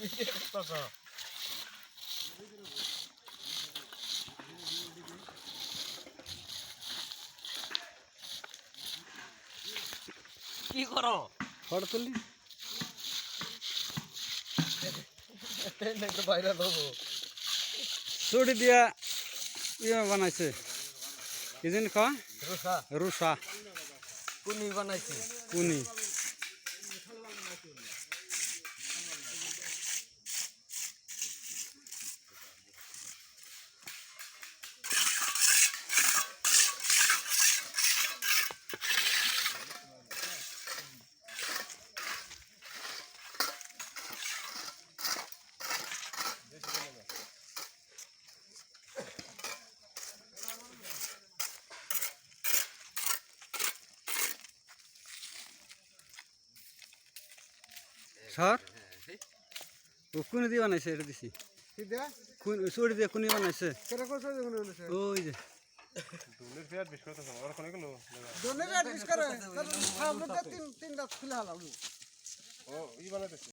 কি করো ফটো তুলি একটু বাইরে দেবো চুড়ি দিয়া ইয়ে বানাইছে কি জানি কয় রুষা রুষা কুনি বানাইছি কুনি সর ও কুনি দিয়ে বানাইছে এটা দিছি কি দে চুড়ি দিয়ে কুনি বানাইছে কেরা কোসা দেখুন এনেছে ওই যে দোনে ব্যাট বিশ করে তাহলে তিন দাঁত খুলে হালাম ও ই বানাইতেছে